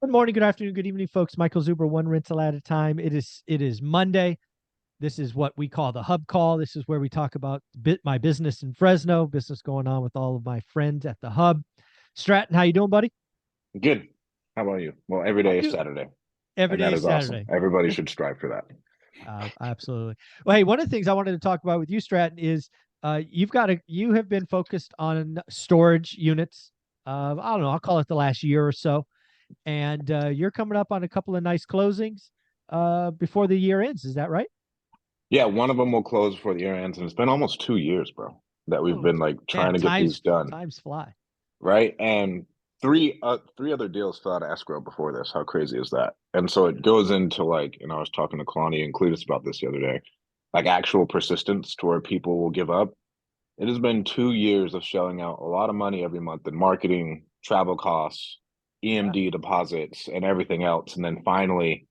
Good morning, good afternoon, good evening, folks. Michael Zuber, one rental at a time. It is Monday. This is what we call the hub call. This is where we talk about my business in Fresno, business going on with all of my friends at the hub. Stratton, how you doing, buddy? Good. How about you? Well, every I'm day is doing Saturday, every and that day is awesome. Saturday. Everybody should strive for that. Absolutely. Well, hey, one of the things I wanted to talk about with you, Stratton, is you have been focused on storage units. I don't know, I'll call it the last year or so, and you're coming up on a couple of nice closings before the year ends. Is that right? Yeah, one of them will close before the year ends, and it's been almost 2 years, bro, that we've Oh been like man, trying to get these times done, times fly. right? And three other deals fell out of escrow before this. How crazy is that? And so it goes into like, I was talking to Kalani and Cletus about this the other day, like actual persistence to where people will give up. It has been 2 years of shelling out a lot of money every month in marketing, travel costs, Yeah, EMD deposits, and everything else. And then finally,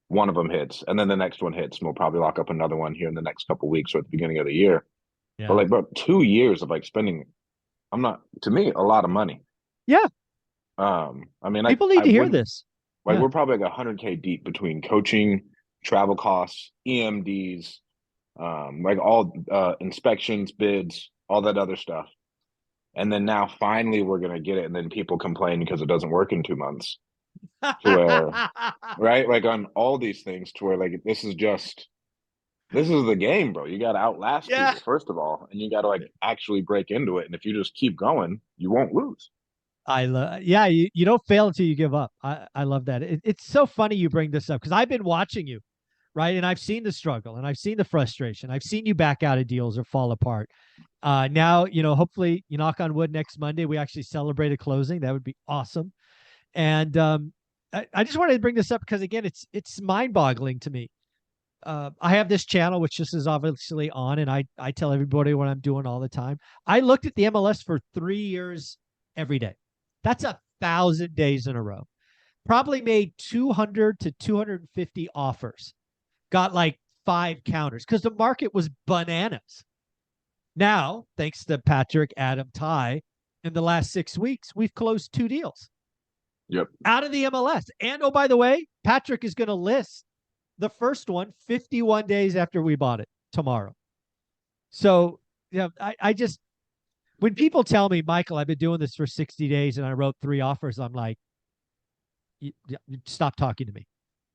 one of them hits, and then the next one hits, and we'll probably lock up another one here in the next couple of weeks or at the beginning of the year. But yeah, like, bro, 2 years of like spending, I'm not to me a lot of money. yeah. I mean, People need I to hear wouldn't this. like Yeah, we're probably like 100K deep between coaching, travel costs, EMDs, like all inspections, bids, all that other stuff. And then now finally we're gonna get it, and then people complain because it doesn't work in 2 months. To where, right, like on all these things, to where like this is the game, bro. You got to outlast yeah. people first of all, and you got to like actually break into it. And if you just keep going, you won't lose. I love. Yeah, you don't fail until you give up. I love that. It's so funny you bring this up because I've been watching you, right? And I've seen the struggle and I've seen the frustration. I've seen you back out of deals or fall apart. Now, hopefully you knock on wood next Monday, we actually celebrate a closing. That would be awesome. And I just wanted to bring this up because again, it's mind boggling to me. I have this channel, which this is obviously on, and I tell everybody what I'm doing all the time. I looked at the MLS for 3 years every day. That's 1,000 days in a row. Probably made 200 to 250 offers. Got like five counters because the market was bananas. Now, thanks to Patrick, Adam, Ty, in the last 6 weeks, we've closed two deals Yep. out of the MLS. And oh, by the way, Patrick is going to list the first one 51 days after we bought it tomorrow. So, I just, when people tell me, Michael, I've been doing this for 60 days and I wrote three offers, I'm like, stop talking to me.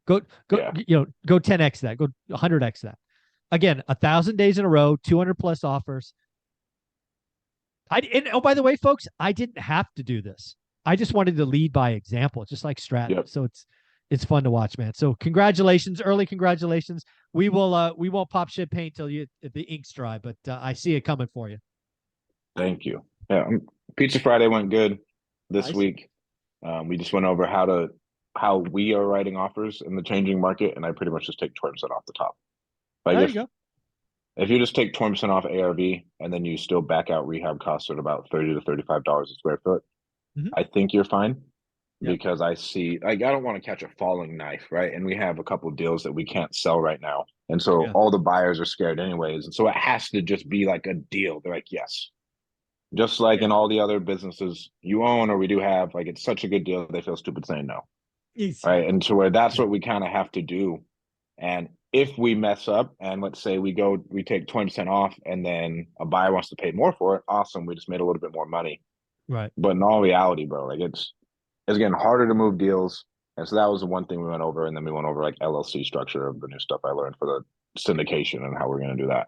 Go, Yeah. go 10x that, go 100x that. Again, 1,000 days in a row, 200 plus offers. And oh, by the way, folks, I didn't have to do this. I just wanted to lead by example, just like Stratton. Yep. So it's fun to watch, man. So congratulations, early congratulations. We won't pop champagne till the ink's dry, but I see it coming for you. Thank you. Yeah. Pizza Friday went good this Nice. week. We just went over how we are writing offers in the changing market, and I pretty much just take 20% off the top. Like There you go. if you just take 20% off ARV and then you still back out rehab costs at about $30 to $35 a square foot, Mm-hmm. I think you're fine Yep. because I see like I don't want to catch a falling knife, right? And we have a couple of deals that we can't sell right now. And so Yeah. all the buyers are scared anyways. And so it has to just be like a deal. They're like, yes. Just like Yeah. in all the other businesses you own or we do have, like it's such a good deal they feel stupid saying no. Easy. Right. And so where that's Yeah. what we kind of have to do. And if we mess up and let's say we take 20% off and then a buyer wants to pay more for it, awesome. We just made a little bit more money. Right. But in all reality, bro, like it's getting harder to move deals. And so that was the one thing we went over. And then we went over like LLC structure of the new stuff I learned for the syndication and how we're going to do that.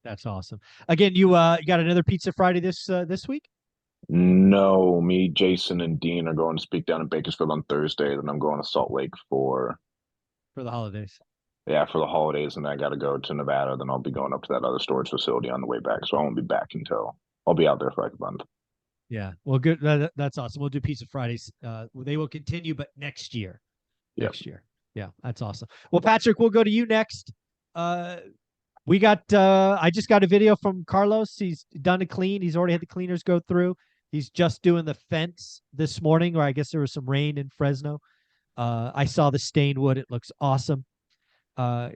That's awesome. Again, you got another Pizza Friday this week No, me, Jason, and Dean are going to speak down in Bakersfield on Thursday. Then I'm going to Salt Lake for, for the holidays. yeah, for the holidays. And then I got to go to Nevada. Then I'll be going up to that other storage facility on the way back. So I won't be back until I'll be out there for like a month. Yeah. Well, good. That's awesome. We'll do Pizza Fridays. They will continue, but next year. Yep. Next year. Yeah, that's awesome. Well, Patrick, we'll go to you next. Uh, we got. I just got a video from Carlos. He's done a clean. He's already had the cleaners go through. He's just doing the fence this morning, or I guess there was some rain in Fresno. I saw the stained wood. It looks awesome.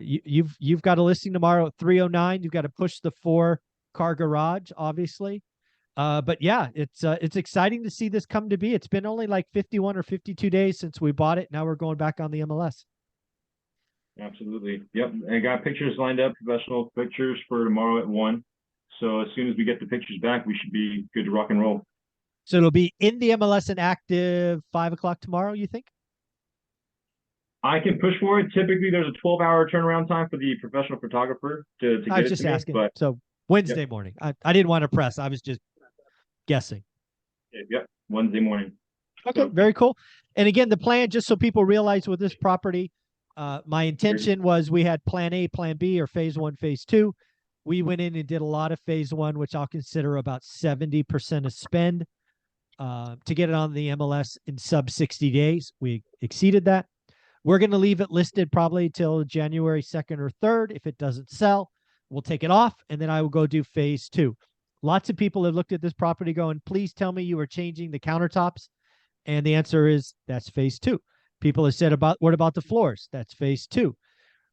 You've got a listing tomorrow at 309. You've got to push the 4-car garage, obviously. But yeah, it's exciting to see this come to be. It's been only like 51 or 52 days since we bought it. Now we're going back on the MLS. Absolutely. Yep. I got pictures lined up, professional pictures for tomorrow at 1. So as soon as we get the pictures back, we should be good to rock and roll. So it'll be in the MLS and active 5 o'clock tomorrow, you think? I can push for it. Typically, there's a 12-hour turnaround time for the professional photographer to I get was it just to me. asking. But So yep, Wednesday morning. I didn't want to press. I was just guessing. yep, Wednesday morning. Okay, So, very cool. And again, the plan, just so people realize with this property, my intention was we had plan A, plan B, or phase one, phase two. We went in and did a lot of phase one, which I'll consider about 70% of spend to get it on the MLS in sub 60 days. We exceeded that. We're going to leave it listed probably till January 2nd or 3rd. If it doesn't sell, we'll take it off, and then I will go do phase two. Lots of people have looked at this property going, please tell me you are changing the countertops. And the answer is that's phase two. People have said what about the floors? That's phase two,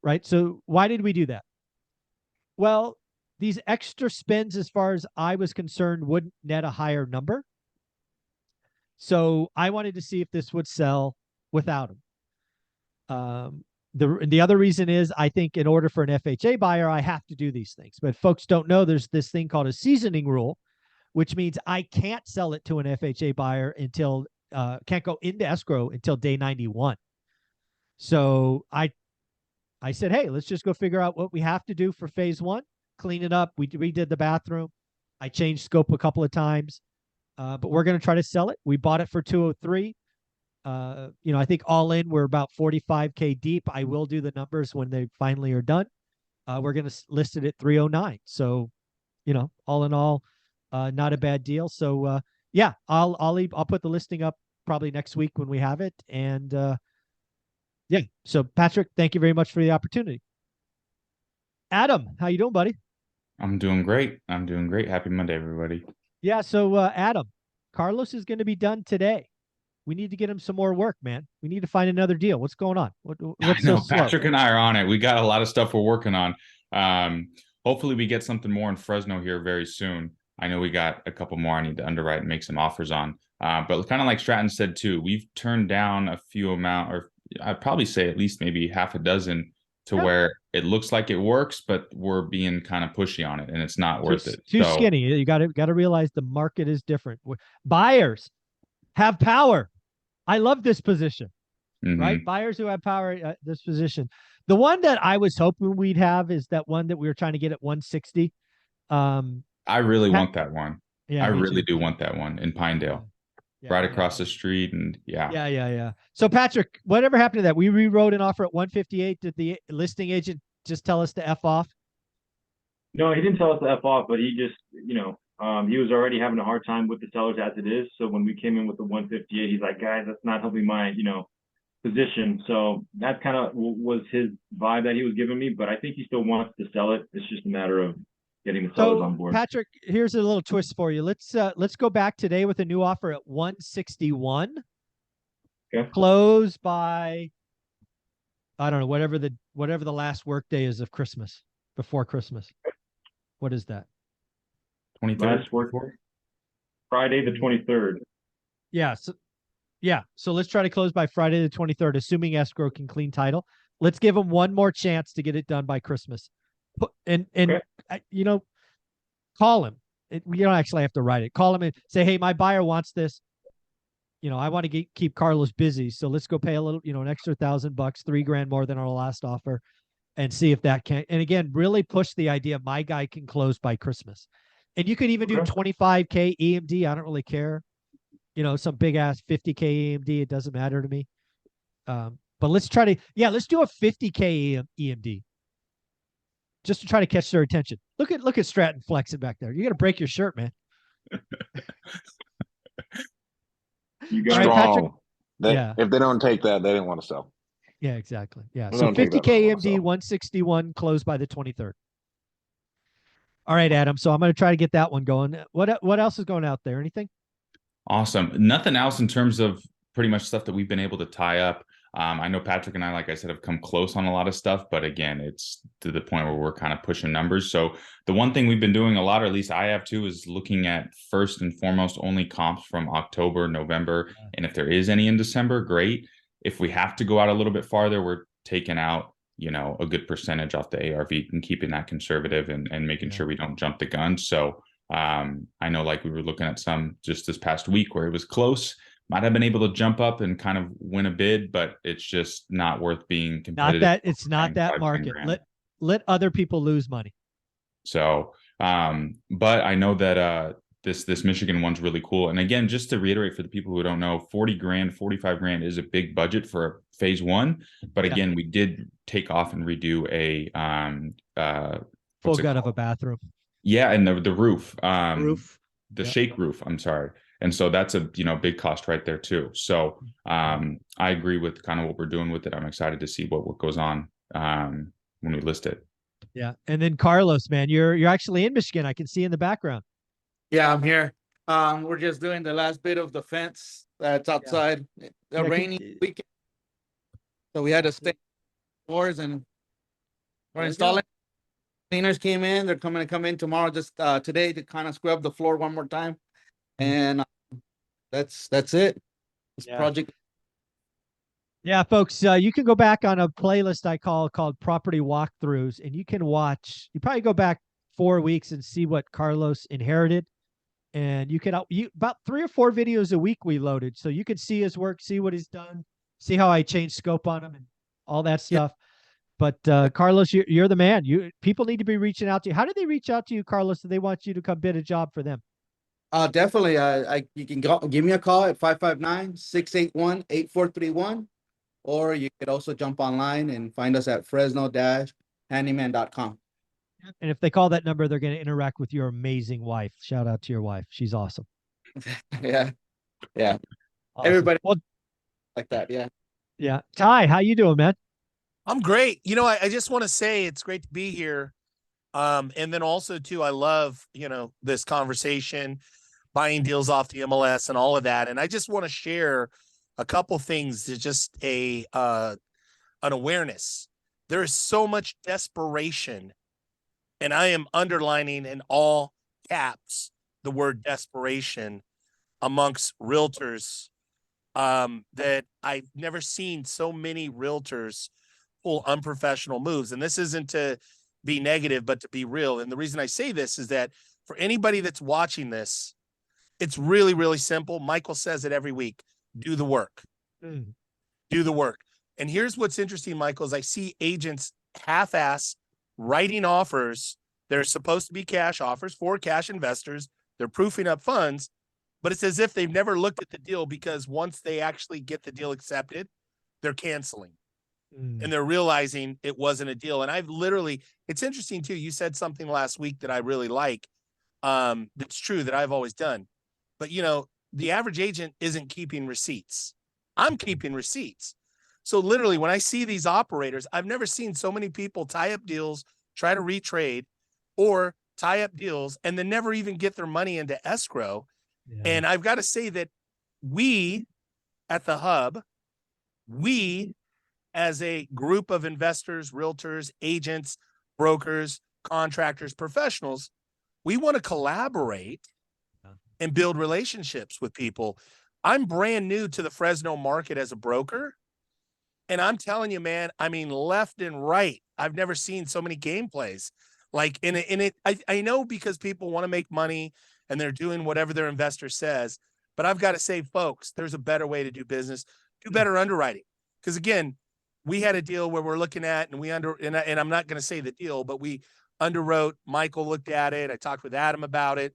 right? So why did we do that? Well, these extra spends, as far as I was concerned, wouldn't net a higher number. So I wanted to see if this would sell without them. The other reason is I think in order for an FHA buyer, I have to do these things. But folks don't know there's this thing called a seasoning rule, which means I can't sell it to an FHA buyer until can't go into escrow until day 91. So I said, hey, let's just go figure out what we have to do for phase one, clean it up. We redid the bathroom. I changed scope a couple of times, but we're going to try to sell it. We bought it for 203. I think all in we're about 45K deep. I will do the numbers when they finally are done. We're going to list it at 309. So, all in all, not a bad deal. So, yeah, I'll put the listing up probably next week when we have it. And yeah, so Patrick, thank you very much for the opportunity. Adam, how you doing, buddy? I'm doing great. I'm doing great. Happy Monday, everybody. Yeah, so Adam, Carlos is going to be done today. We need to get him some more work, man. We need to find another deal. What's going on? What's so slow? Patrick and I are on it. We got a lot of stuff we're working on. Hopefully we get something more in Fresno here very soon. I know we got a couple more I need to underwrite and make some offers on. But kind of like Stratton said too, we've turned down a few amount, or I'd probably say at least maybe half a dozen to where it looks like it works, but we're being kind of pushy on it and it's not worth it. Too skinny. You got to realize the market is different. Buyers have power. I love this position, right? Buyers who have power, this position. The one that I was hoping we'd have is that one that we were trying to get at 160. I really want that one. Yeah, I really do want that one in Pinedale, right across the street. And yeah. So Patrick, whatever happened to that? We rewrote an offer at 158. Did the listing agent just tell us to F off? No, he didn't tell us to F off, but he just, he was already having a hard time with the sellers as it is. So when we came in with the 158, he's like, guys, that's not helping my, position. So that kind of was his vibe that he was giving me, but I think he still wants to sell it. It's just a matter of getting the sellers on board. Patrick, here's a little twist for you. Let's go back today with a new offer at 161. Okay. Close by, I don't know, whatever the last work day is of Christmas, before Christmas. What is that? 23rd. Last work Friday the 23rd. Yeah. So let's try to close by Friday the 23rd, assuming escrow can clean title. Let's give them one more chance to get it done by Christmas. And call him. You don't actually have to write it. Call him and say, hey, my buyer wants this. I want to keep Carlos busy. So let's go pay a little, an extra $1,000, $3,000 more than our last offer, and see if that can. And again, really push the idea my guy can close by Christmas. And you could even do 25K EMD. I don't really care. Some big ass 50K EMD. It doesn't matter to me. But let's try to, let's do a 50K EMD. Just to try to catch their attention. Look at Stratton flexing back there. You're gonna break your shirt, man. You got strong. If they don't take that, they didn't want to sell. Yeah, exactly. Yeah. So 50K AMD 161 closed by the 23rd. All right, Adam. So I'm gonna try to get that one going. What else is going out there? Anything? Awesome. Nothing else in terms of pretty much stuff that we've been able to tie up. I know Patrick and I, like I said, have come close on a lot of stuff, but again, it's to the point where we're kind of pushing numbers. So the one thing we've been doing a lot, or at least I have too, is looking at first and foremost only comps from October, November, and if there is any in December, great. If we have to go out a little bit farther, we're taking out, you know, a good percentage off the ARV and keeping that conservative and making sure we don't jump the gun. So I know, like, we were looking at some just this past week where it was close. Might have been able to jump up and kind of win a bid, but it's just not worth being competitive. It's not that market. Let other people lose money. So, but I know that this Michigan one's really cool. And again, just to reiterate for the people who don't know, 40 grand, 45 grand is a big budget for phase one. But again, we did take off and redo a full gut of a bathroom. Yeah, and the roof. The shake roof, I'm sorry. And so that's a, you know, big cost right there too. So I agree with kind of what we're doing with it. I'm excited to see what goes on when we list it. Yeah. And then Carlos, man, you're actually in Michigan. I can see in the background. Yeah, I'm here. We're just doing the last bit of the fence that's outside. A rainy weekend. So we had to stay indoors and we're installing. Cleaners came in. They're coming to come in tomorrow, just today, to kind of scrub the floor one more time. And that's it. This project. Yeah, folks, you can go back on a playlist I called Property Walkthroughs, and you can watch. You probably go back 4 weeks and see what Carlos inherited, and you can about 3 or 4 videos a week we loaded, so you can see his work, see what he's done, see how I changed scope on him, and all that stuff. But Carlos, you're the man. People need to be reaching out to you. How do they reach out to you, Carlos? Do they want you to come bid a job for them? Definitely. You can give me a call at 559-681-8431, or you could also jump online and find us at fresno-handyman.com. And if they call that number, they're going to interact with your amazing wife. Shout out to your wife. She's awesome. Yeah. Awesome. Everybody like that. Yeah. Yeah. Ty, how you doing, man? I'm great. You know, I just want to say it's great to be here. And then also too, I love, you know, this conversation, buying deals off the MLS and all of that. And I just want to share a couple things to just an awareness. There is so much desperation, and I am underlining in all caps the word desperation amongst realtors, that I've never seen so many realtors pull unprofessional moves. And this isn't to be negative, but to be real. And the reason I say this is that for anybody that's watching this, it's really, really simple. Michael says it every week. Do the work. Do the work. And here's what's interesting, Michael, is I see agents half-ass writing offers. They're supposed to be cash offers for cash investors. They're proofing up funds, but it's as if they've never looked at the deal, because once they actually get the deal accepted, they're canceling. And they're realizing it wasn't a deal. And I've literally, it's interesting too. You said something last week that I really like. That's true, that I've always done. But, you know, the average agent isn't keeping receipts. I'm keeping receipts. So literally, when I see these operators, I've never seen so many people tie up deals, try to retrade, or tie up deals, and then never even get their money into escrow. And I've got to say that we at the Hub, we as a group of investors, realtors, agents, brokers, contractors, professionals, we want to collaborate and build relationships with people. I'm brand new to the Fresno market as a broker. And I'm telling you, man, I mean, left and right, I've never seen so many gameplays. Like I know, because people want to make money and they're doing whatever their investor says. But I've got to say, folks, there's a better way to do business. Do better underwriting. Because again, we had a deal where we're looking at, and and I'm not going to say the deal, but we underwrote. Michael looked at it. I talked with Adam about it.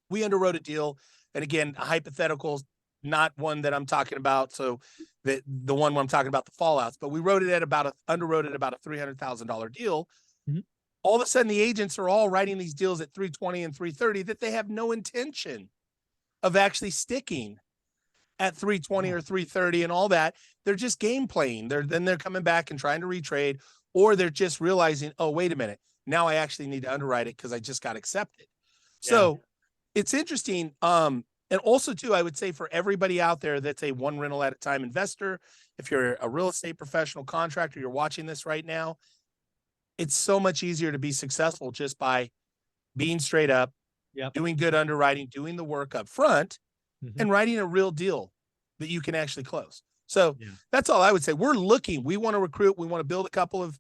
We underwrote a deal. And again, a hypothetical, not one that I'm talking about. So the one where I'm talking about the fallouts, but we underwrote it about a $300,000 deal. All of a sudden, the agents are all writing these deals at 320 and 330 that they have no intention of actually sticking at 320 or 330 and all that. They're just game playing. Then they're coming back and trying to retrade, or they're just realizing, oh, wait a minute, now I actually need to underwrite it because I just got accepted. So it's interesting. And also too, I would say for everybody out there that's a one rental at a time investor, if you're a real estate professional contractor, you're watching this right now, it's so much easier to be successful just by being straight up, doing good underwriting, doing the work up front, and writing a real deal that you can actually close. So that's all I would say. We're looking, we want to recruit, we want to build a couple of,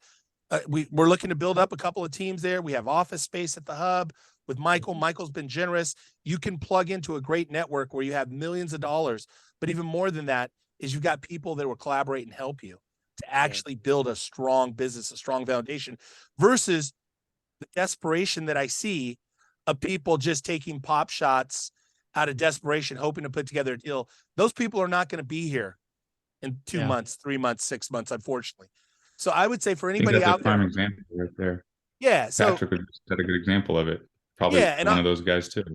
we're looking to build up a couple of teams there. We have office space at the hub with Michael. Michael's been generous. You can plug into a great network where you have millions of dollars, but even more than that is you've got people that will collaborate and help you to actually build a strong business, a strong foundation, versus the desperation that I see of people just taking pop shots out of desperation, hoping to put together a deal. Those people are not going to be here in 2 months, 3 months, 6 months, unfortunately. So I would say for anybody out there, prime example right there. Yeah. So Patrick would set a good example of it. Probably one of those guys too.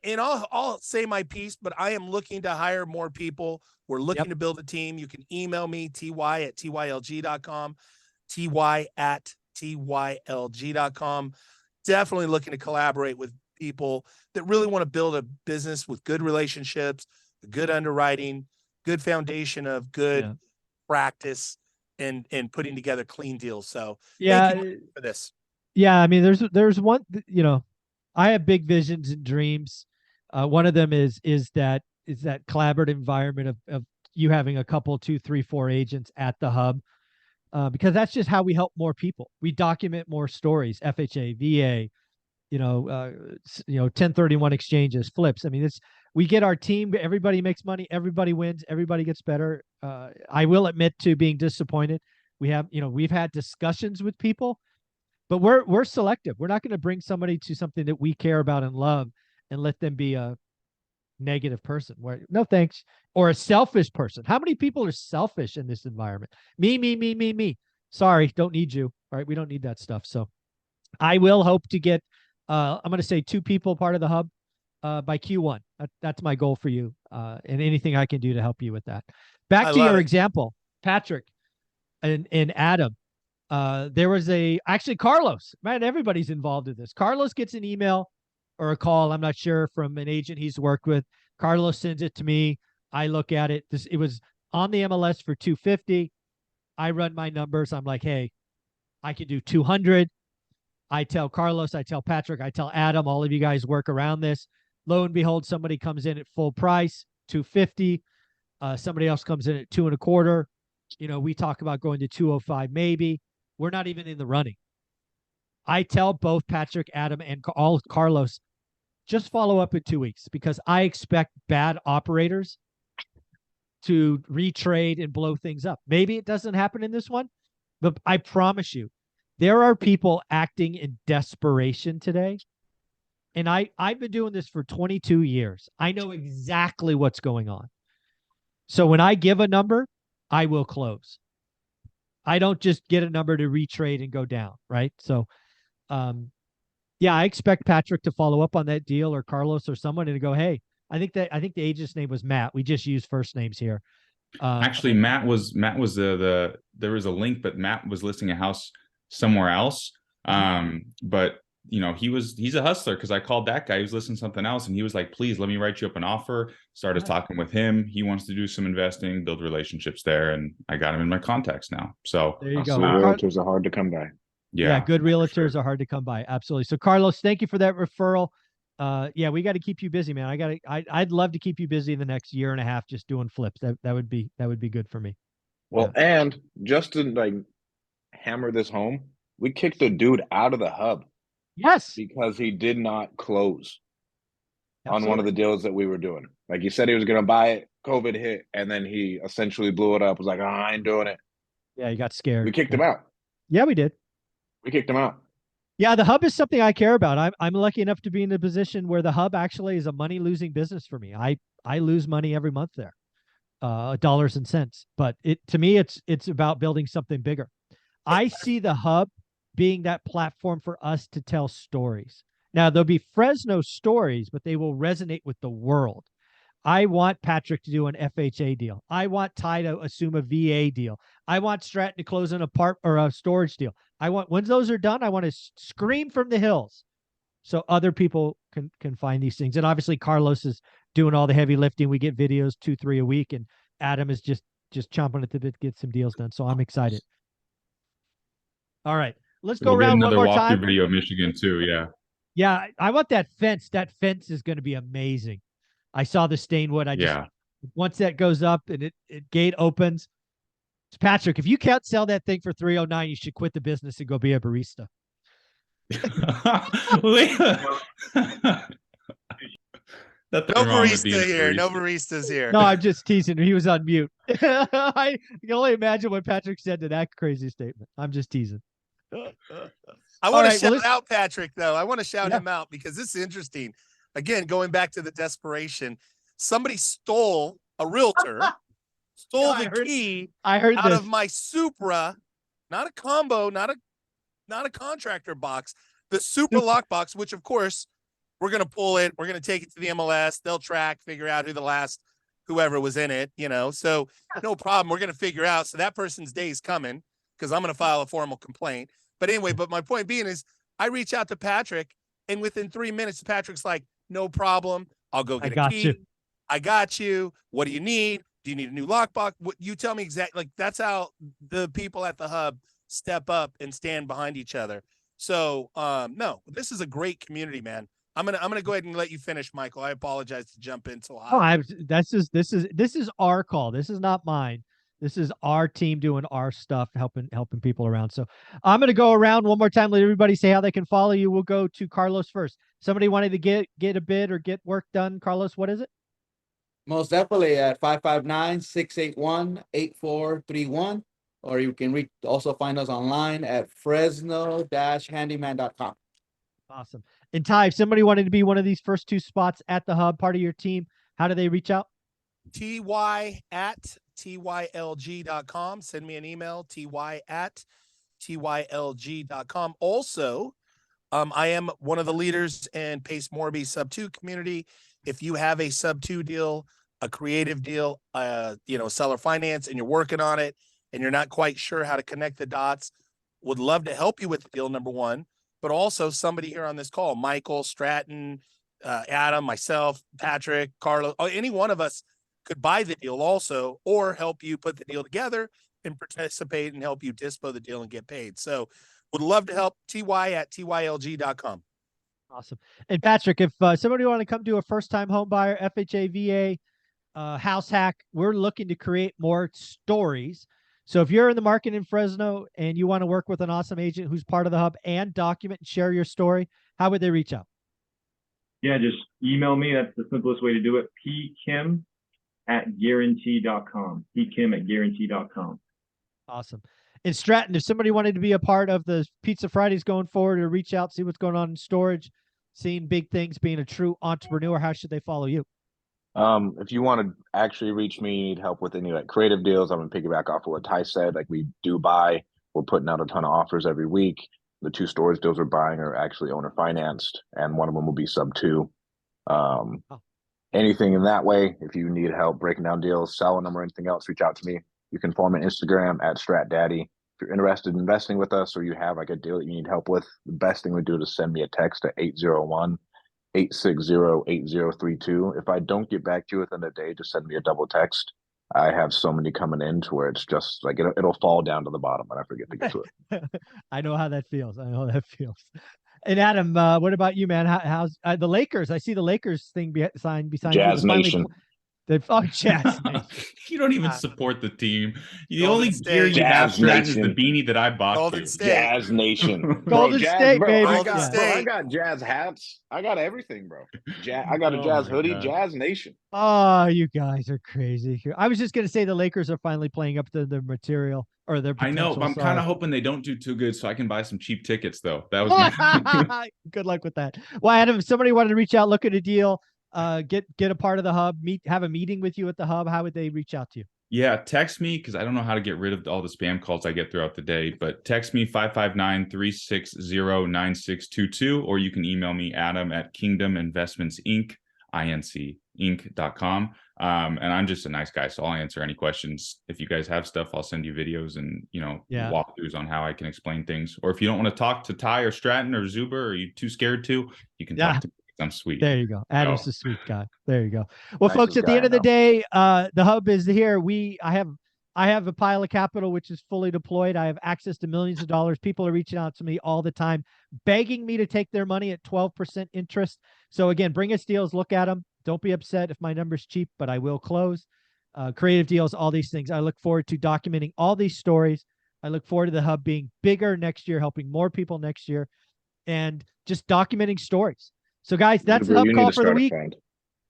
And I'll say my piece, but I am looking to hire more people. We're looking to build a team. You can email me, ty@tylg.com, ty@tylg.com. Definitely looking to collaborate with people that really want to build a business with good relationships, good underwriting, good foundation of good practice, and putting together clean deals. So thank you for this. Yeah, I mean, there's one, I have big visions and dreams. One of them is that collaborative environment of you having a couple, 2, 3, 4 agents at the hub, because that's just how we help more people. We document more stories, FHA, VA, 1031 exchanges, flips. I mean, we get our team, everybody makes money, everybody wins, everybody gets better. I will admit to being disappointed. We've had discussions with people, but we're selective. We're not going to bring somebody to something that we care about and love and let them be a negative person. No thanks. Or a selfish person. How many people are selfish in this environment? Me. Sorry, don't need you. All right, we don't need that stuff. So I will hope to get, I'm going to say 2 people part of the hub by Q1. That's my goal for you, and anything I can do to help you with that. Back to your example, Patrick and Adam. There was actually Carlos, man, everybody's involved in this. Carlos gets an email or a call, I'm not sure, from an agent he's worked with. Carlos sends it to me. I look at it. It was on the MLS for 250. I run my numbers. I'm like, hey, I can do 200. I tell Carlos, I tell Patrick, I tell Adam, all of you guys work around this. Lo and behold, somebody comes in at full price, 250. Somebody else comes in at 2.25. We talk about going to 205 maybe. We're not even in the running. I tell both Patrick, Adam, and all Carlos, just follow up in 2 weeks, because I expect bad operators to retrade and blow things up. Maybe it doesn't happen in this one, but I promise you, there are people acting in desperation today. And I've been doing this for 22 years. I know exactly what's going on. So when I give a number, I will close. I don't just get a number to retrade and go down, right? So, I expect Patrick to follow up on that deal, or Carlos or someone, and to go, hey, I think the agent's name was Matt. We just use first names here. Actually, Matt was there was a link, but Matt was listing a house somewhere else. But he's a hustler, because I called that guy. He was listing something else, and he was like, please let me write you up an offer. Started talking with him. He wants to do some investing, build relationships there, and I got him in my contacts now. So there you go. Realtors are hard to come by. Yeah, good realtors are hard to come by. Absolutely. So Carlos, thank you for that referral. We got to keep you busy, man. I'd love to keep you busy in the next year and a half just doing flips. That would be good for me. Well, and just to hammer this home, we kicked a dude out of the hub. Yes. Because he did not close on one of the deals that we were doing. Like, he said he was going to buy it, COVID hit, and then he essentially blew it up. Was like, I ain't doing it. Yeah, he got scared. We kicked him out. Yeah, we did. We kicked him out. Yeah, the hub is something I care about. I'm lucky enough to be in a position where the hub actually is a money-losing business for me. I lose money every month there, dollars and cents. But to me, it's about building something bigger. I see the hub being that platform for us to tell stories. Now, there'll be Fresno stories, but they will resonate with the world. I want Patrick to do an FHA deal. I want Ty to assume a VA deal. I want Stratton to close an apart or a storage deal. Once those are done, I want to scream from the hills. so other people can find these things. And obviously Carlos is doing all the heavy lifting. We get videos 2-3 a week, and Adam is just chomping at the bit to get some deals done. So I'm excited. All right, let's go We'll get around one another more walkthrough time. video of Michigan too. Yeah. Yeah, I want that fence. That fence is going to be amazing. I saw the Stainwood. Once that goes up and it gate opens, Patrick, if you can't sell that thing for $309, you should quit the business and go be a barista. No barista here. No baristas here. No, I'm just teasing. He was on mute. I can only imagine what Patrick said to that crazy statement. I'm just teasing. I want to shout out Patrick, though. I want to shout him out because this is interesting. Again, going back to the desperation, somebody stole a realtor, stole the key out of my Supra, not a combo, not a contractor box, the Supra lockbox, which of course we're going to pull it. We're going to take it to the MLS. They'll track, figure out whoever was in it, so no problem. We're going to figure out. So that person's day is coming because I'm going to file a formal complaint. But anyway, my point being is I reach out to Patrick, and within 3 minutes, Patrick's like, no problem. I'll go get a key. I got you. What do you need? Do you need a new lockbox? What you tell me exactly. Like, that's how the people at the hub step up and stand behind each other. So no, this is a great community, man. I'm gonna go ahead and let you finish, Michael. I apologize to jump in so high. This is our call. This is not mine. This is our team doing our stuff, helping people around. So I'm gonna go around one more time. Let everybody say how they can follow you. We'll go to Carlos first. Somebody wanted to get a bid or get work done. Carlos, what is it? Most definitely at 559-681-8431, or you can also find us online at fresno-handyman.com. Awesome. And Ty, if somebody wanted to be one of these first two spots at the hub, part of your team, how do they reach out? ty@tylg.com. Send me an email, ty@tylg.com. Also, I am one of the leaders in Pace Morby Sub 2 community. If you have a Sub 2 deal, a creative deal, seller finance, and you're working on it, and you're not quite sure how to connect the dots, would love to help you with the deal, number one. But also somebody here on this call, Michael, Stratton, Adam, myself, Patrick, Carlos, any one of us could buy the deal also, or help you put the deal together and participate and help you dispo the deal and get paid. So would love to help. ty@tylg.com. Awesome. And Patrick, if somebody want to come to a first-time home buyer, FHA, VA, house hack, we're looking to create more stories. So if you're in the market in Fresno and you want to work with an awesome agent who's part of the hub and document and share your story, how would they reach out? Yeah, just email me. That's the simplest way to do it. pkim@guarantee.com. pkim@guarantee.com. Awesome. And Stratton, if somebody wanted to be a part of the Pizza Fridays going forward or reach out, see what's going on in storage, seeing big things, being a true entrepreneur, how should they follow you? If you want to actually reach me, you need help with any creative deals, I'm going to piggyback off of what Ty said. We do buy, we're putting out a ton of offers every week. The 2 storage deals we're buying are actually owner financed, and one of them will be Sub 2. Anything in that way, if you need help breaking down deals, selling them, or anything else, reach out to me. You can follow me on Instagram @StratDaddy. If you're interested in investing with us, or you have a deal that you need help with, the best thing we do is send me a text at 801-860-8032. If I don't get back to you within a day, just send me a double text. I have so many coming in to where it's just it'll fall down to the bottom and I forget to get to it. I know how that feels. And Adam, what about you, man? How's the Lakers? I see the Lakers thing signed beside Jazz Nation. Jazz Nation. You don't even support the team. The only gear you have, Stratton, is the beanie that I bought. Golden you. State. Jazz Nation. Golden State, bro, baby. I got Jazz hats. I got everything, bro. I got a Jazz hoodie. God. Jazz Nation. Oh, you guys are crazy. I was just going to say the Lakers are finally playing up to their material or their potential. I know, but I'm kind of hoping they don't do too good so I can buy some cheap tickets, though. That was my... Good luck with that. Well, Adam, if somebody wanted to reach out, look at a deal, get a part of the hub, have a meeting with you at the hub, how would they reach out to you? Yeah, text me, because I don't know how to get rid of all the spam calls I get throughout the day, but text me 559-360-9622, or you can email me, Adam@KingdomInvestmentsInc, inc.com. And I'm just a nice guy, so I'll answer any questions. If you guys have stuff, I'll send you videos and, you know, walkthroughs on how I can explain things. Or if you don't want to talk to Ty or Stratton or Zuba, or you too scared to, you can talk to me. I'm sweet. There you go. Adam's a sweet guy. There you go. Well, Nicest folks, at the guy end I of the know. day, the hub is here. I have a pile of capital which is fully deployed. I have access to millions of dollars. People are reaching out to me all the time, begging me to take their money at 12% interest. So again, bring us deals, look at them. Don't be upset if my number's cheap, but I will close. Creative deals, all these things. I look forward to documenting all these stories. I look forward to the hub being bigger next year, helping more people next year, and just documenting stories. So guys, that's the hub call for the week.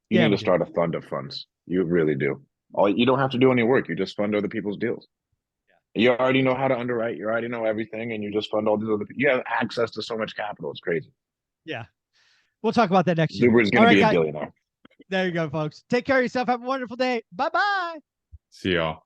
You need to start a fund of funds. You really do. You don't have to do any work. You just fund other people's deals. You already know how to underwrite. You already know everything, and you just fund all these other people. You have access to so much capital. It's crazy. Yeah. We'll talk about that next year. Zuber is going to be a billionaire. There you go, folks. Take care of yourself. Have a wonderful day. Bye-bye. See y'all.